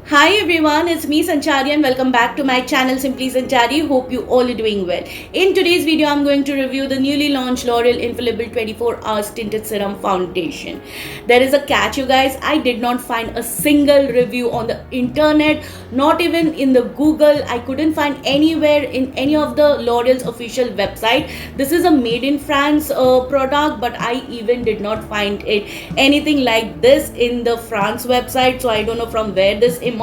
Hi everyone, it's me Sanchari and welcome back to my channel Simply Sanchari. Hope you all are doing well. In today's video, I'm going to review the newly launched L'Oreal Infallible 24 Hours Tinted Serum Foundation. There is a catch, you guys. I did not find a single review on the internet, not even in the Google. I couldn't find anywhere in any of the L'Oreal's official website. This is a made in France product, but I even did not find it anything like this in the France website. So I don't know from where this emerged.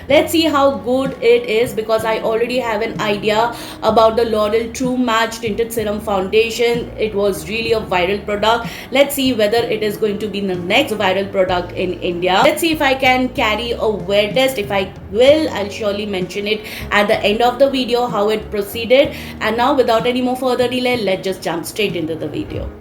Let's see how good it is because I already have an idea about the L'Oreal True Match Tinted Serum Foundation. It was really a viral product. Let's see whether it is going to be the next viral product in India. Let's see if I can carry a wear test. If I will, I'll surely mention it at the end of the video how it proceeded. And now without any more further delay, let's just jump straight into the video.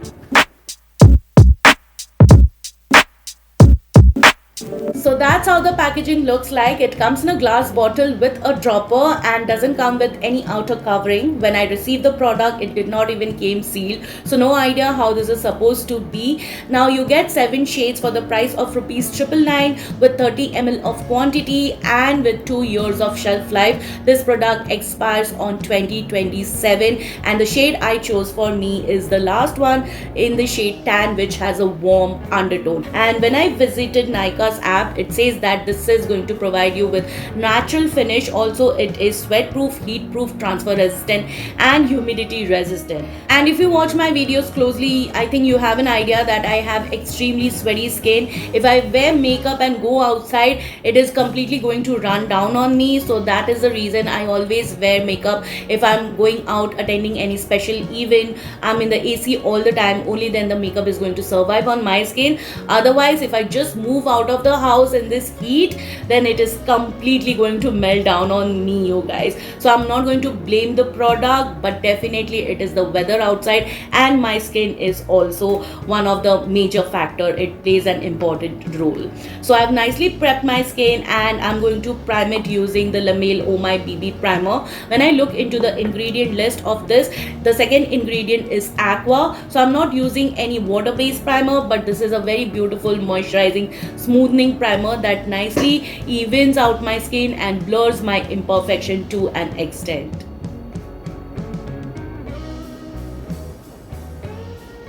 So that's how the packaging looks like. It comes in a glass bottle with a dropper and doesn't come with any outer covering. When I received the product, it did not even came sealed. So no idea how this is supposed to be. Now you get 7 shades for the price of rupees 999 with 30 ml of quantity and with 2 years of shelf life. This product expires on 2027 and the shade I chose for me is the last one in the shade tan, which has a warm undertone. And when I visited Nykaa's app, it says that this is going to provide you with natural finish. Also, it is sweat proof, heat proof, transfer resistant and humidity resistant. And if you watch my videos closely, I think you have an idea that I have extremely sweaty skin. If I wear makeup and go outside, it is completely going to run down on me. So that is the reason I always wear makeup. If I'm going out attending any special event, I'm in the AC all the time, only then the makeup is going to survive on my skin. Otherwise, if I just move out of the house in this heat, then it is completely going to melt down on me, you guys. So I'm not going to blame the product, but definitely it is the weather outside and my skin is also one of the major factor. It plays an important role. So I've nicely prepped my skin and I'm going to prime it using the La Mer Oh My BB primer. When I look into the ingredient list of this, the second ingredient is aqua. So I'm not using any water based primer, but this is a very beautiful moisturizing smoothing primer that nicely evens out my skin and blurs my imperfection to an extent.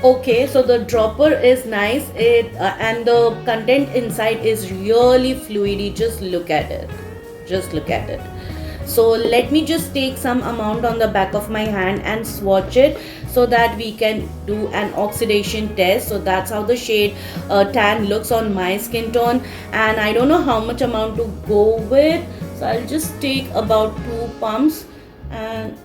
Okay, so the dropper is nice, and the content inside is really fluidy. Just look at it. Just look at it. So let me just take some amount on the back of my hand and swatch it so that we can do an oxidation test. So that's how the shade tan looks on my skin tone, and I don't know how much amount to go with, so I'll just take about 2 pumps and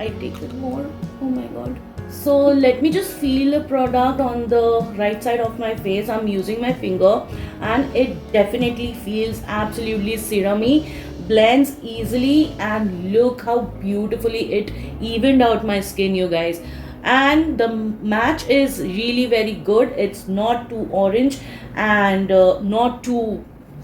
I take it more. Oh my god. So let me just feel the product on the right side of my face. I'm using my finger and it definitely feels absolutely serumy, blends easily, and look how beautifully it evened out my skin, you guys. And the match is really very good. It's not too orange and not too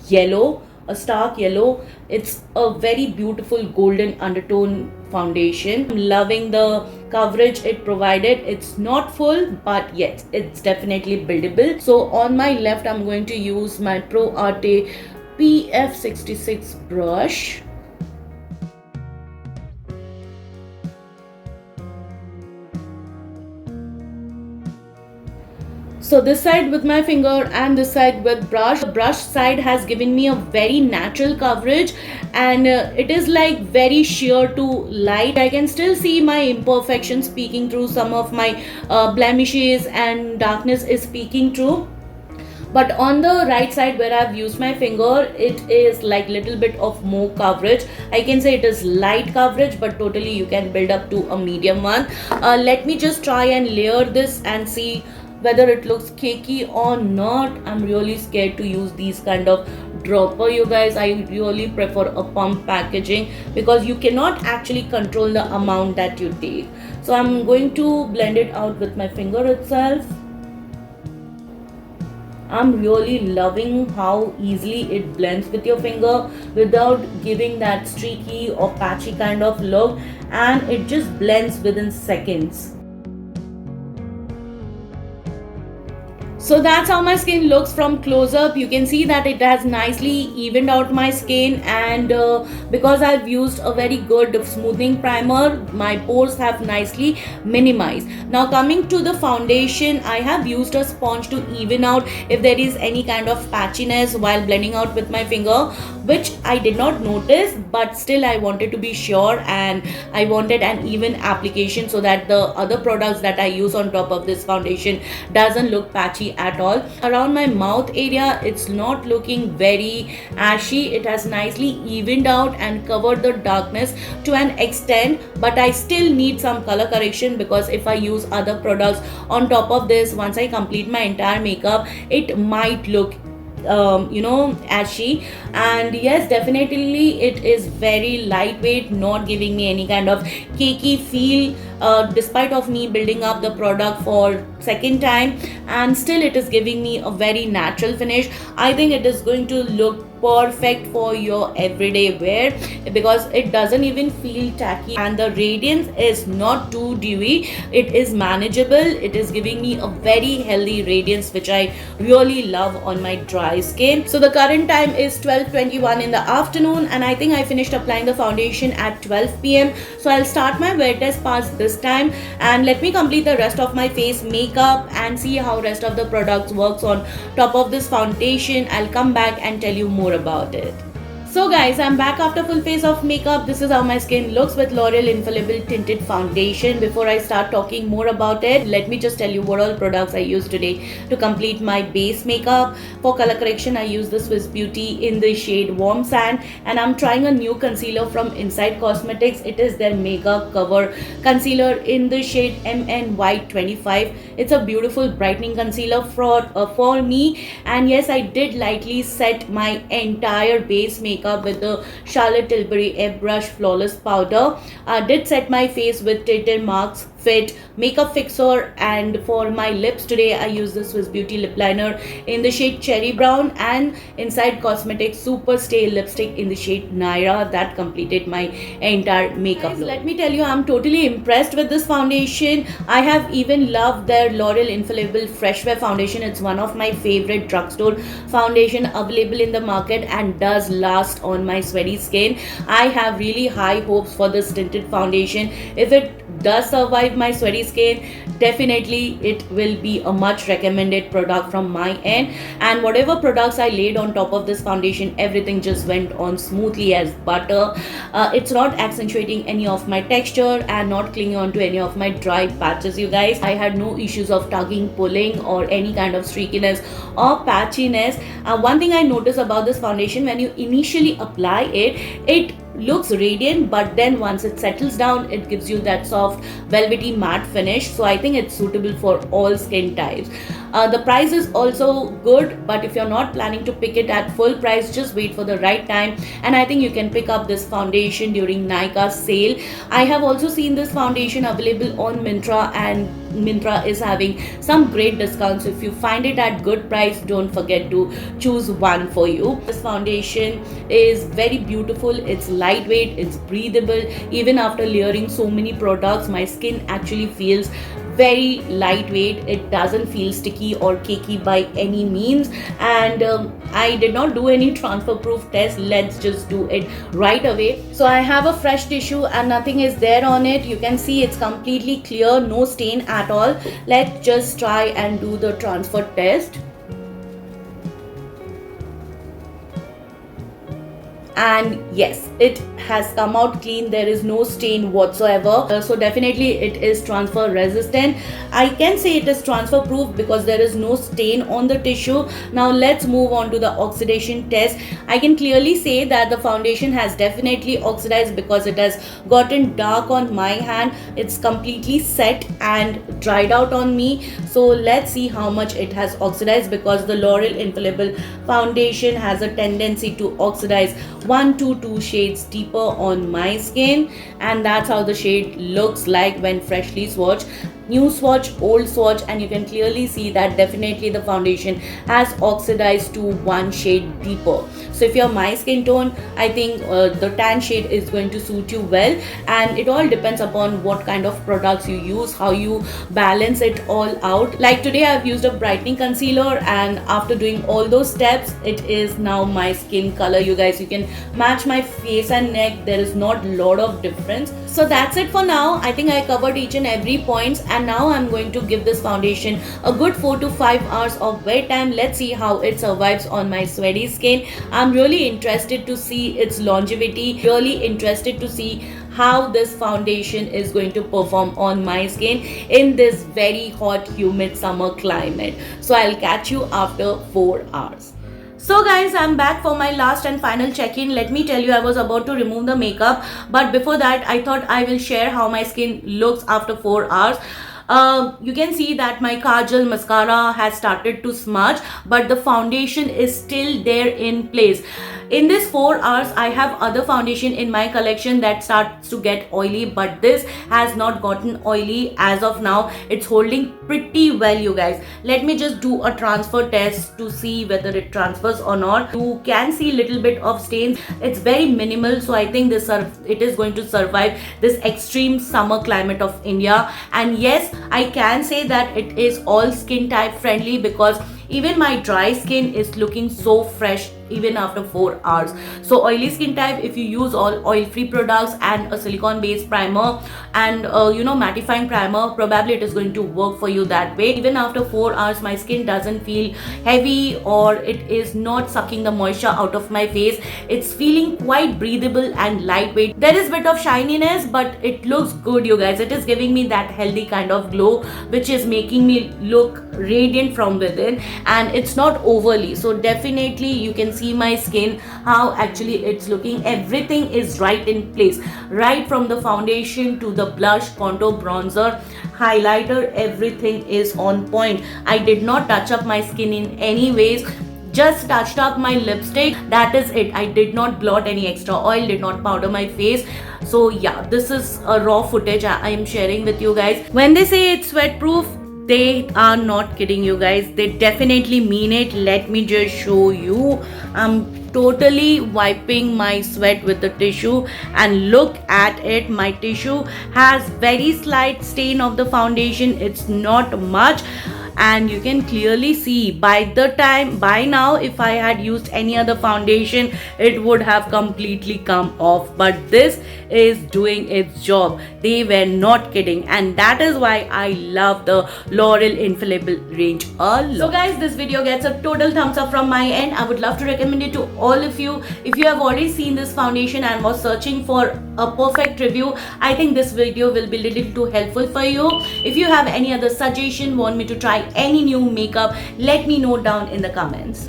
yellow, a stark yellow. It's a very beautiful golden undertone foundation. I'm loving the coverage it provided. It's not full, but yes, it's definitely buildable. So on my left, I'm going to use my Pro Arte PF66 brush. So this side with my finger and this side with brush. The brush side has given me a very natural coverage and it is like very sheer to light. I can still see my imperfections peeking through. Some of my blemishes and darkness is peeking through. But on the right side where I've used my finger, it is like little bit of more coverage. I can say it is light coverage, but totally you can build up to a medium one. Let me just try and layer this and see whether it looks cakey or not. I'm really scared to use these kind of dropper, you guys. I really prefer a pump packaging because you cannot actually control the amount that you take. So I'm going to blend it out with my finger itself. I'm really loving how easily it blends with your finger without giving that streaky or patchy kind of look, and it just blends within seconds. So that's how my skin looks from close up. You can see that it has nicely evened out my skin, and because I've used a very good smoothing primer, my pores have nicely minimized. Now coming to the foundation, I have used a sponge to even out if there is any kind of patchiness while blending out with my finger, which I did not notice, but still I wanted to be sure, and I wanted an even application so that the other products that I use on top of this foundation doesn't look patchy at all. Around my mouth area, it's not looking very ashy. It has nicely evened out and covered the darkness to an extent, but I still need some color correction, because if I use other products on top of this, once I complete my entire makeup, it might look ashy. And yes, definitely it is very lightweight, not giving me any kind of cakey feel, despite of me building up the product for second time, and still it is giving me a very natural finish. I think it is going to look perfect for your everyday wear, because it doesn't even feel tacky, and the radiance is not too dewy. It is manageable. It is giving me a very healthy radiance, which I really love on my dry skin. So the current time is 12:21 in the afternoon, and I think I finished applying the foundation at 12 p.m. So I'll start my wear test pass this time, and let me complete the rest of my face makeup and see how rest of the products works on top of this foundation. I'll come back and tell you more about it. So guys, I'm back after full face of makeup. This is how my skin looks with L'Oreal Infallible Tinted Foundation. Before I start talking more about it, let me just tell you what all products I use today to complete my base makeup. For color correction, I use the Swiss Beauty in the shade Warm Sand, and I'm trying a new concealer from Inside Cosmetics. It is their Mega Cover Concealer in the shade MN-White 25. It's a beautiful brightening concealer for me, and yes, I did lightly set my entire base makeup with the Charlotte Tilbury Airbrush Flawless Powder. I did set my face with Tilted Marks Fit Makeup Fixer, and for my lips today I use the Swiss Beauty Lip Liner in the shade Cherry Brown and Inside Cosmetics Super Stay Lipstick in the shade Naira. That completed my entire makeup look. Let me tell you, I'm totally impressed with this foundation. I have even loved their L'Oreal Infallible Fresh Wear Foundation. It's one of my favorite drugstore foundation available in the market and does last on my sweaty skin. I have really high hopes for this tinted foundation. If it does survive my sweaty skin, definitely it will be a much recommended product from my end. And whatever products I laid on top of this foundation, everything just went on smoothly as butter. It's not accentuating any of my texture and not clinging on to any of my dry patches, you guys. I had no issues of tugging, pulling, or any kind of streakiness or patchiness. One thing I noticed about this foundation, when you initially apply it, it looks radiant, but then once it settles down, it gives you that soft velvety matte finish. So I think it's suitable for all skin types. The price is also good, but if you're not planning to pick it at full price, just wait for the right time, and I think you can pick up this foundation during Nykaa sale. I have also seen this foundation available on Myntra, and Myntra is having some great discounts. If you find it at good price, don't forget to choose one for you. This foundation is very beautiful. It's lightweight, it's breathable. Even after layering so many products, my skin actually feels very lightweight. It doesn't feel sticky or cakey by any means, and I did not do any transfer proof test. Let's just do it right away. So I have a fresh tissue and nothing is there on it. You can see it's completely clear, no stain at all. Let's just try and do the transfer test. And yes, it has come out clean. There is no stain whatsoever. So definitely it is transfer resistant. I can say it is transfer proof because there is no stain on the tissue. Now let's move on to the oxidation test. I can clearly say that the foundation has definitely oxidized because it has gotten dark on my hand. It's completely set and dried out on me. So let's see how much it has oxidized, because the L'Oreal Infallible foundation has a tendency to oxidize 1 to 2 shades deeper on my skin, and that's how the shade looks like when freshly swatched. new swatch, old swatch, and you can clearly see that definitely the foundation has oxidized to one shade deeper. So if you're my skin tone, I think the tan shade is going to suit you well, and it all depends upon what kind of products you use, how you balance it all out. Like today I've used a brightening concealer, and after doing all those steps, it is now my skin color. You guys, you can match my face and neck. There is not a lot of difference. So that's it for now. I think I covered each and every points, and now I'm going to give this foundation a good 4 to 5 hours of wear time. Let's see how it survives on my sweaty skin. I'm really interested to see its longevity, really interested to see how this foundation is going to perform on my skin in this very hot humid summer climate. So I'll catch you after 4 hours. So guys, I'm back for my last and final check-in. Let me tell you, I was about to remove the makeup, but before that I thought I will share how my skin looks after 4 hours. You can see that my kajal mascara has started to smudge, but the foundation is still there in place. In this 4 hours, I have other foundation in my collection that starts to get oily, but this has not gotten oily as of now. It's holding pretty well, you guys. Let me just do a transfer test to see whether it transfers or not. You can see little bit of stains. It's very minimal, so I think it is going to survive this extreme summer climate of India. And yes, I can say that it is all skin type friendly, because even my dry skin is looking so fresh even after 4 hours. So oily skin type, if you use all oil free products and a silicone based primer and mattifying primer, probably it is going to work for you that way. Even after 4 hours, my skin doesn't feel heavy, or it is not sucking the moisture out of my face. It's feeling quite breathable and lightweight. There is bit of shininess, but it looks good, you guys. It is giving me that healthy kind of glow, which is making me look radiant from within, and it's not overly. So definitely you can see my skin, how actually it's looking. Everything is right in place, right from the foundation to the blush, contour, bronzer, highlighter, everything is on point. I did not touch up my skin in any ways, just touched up my lipstick, that is it. I did not blot any extra oil, did not powder my face. So yeah, this is a raw footage I am sharing with you guys. When they say it's sweat proof, they are not kidding, you guys. They definitely mean it. Let me just show you. I'm totally wiping my sweat with the tissue, and look at it. My tissue has very slight stain of the foundation. It's not much, and you can clearly see by now, if I had used any other foundation, it would have completely come off, but this is doing its job. They were not kidding, and that is why I love the L'Oreal Infallible range a lot. So guys, this video gets a total thumbs up from my end. I would love to recommend it to all of you. If you have already seen this foundation and was searching for a perfect review, I think this video will be little too helpful for you. If you have any other suggestion, want me to try any new makeup, let me know down in the comments.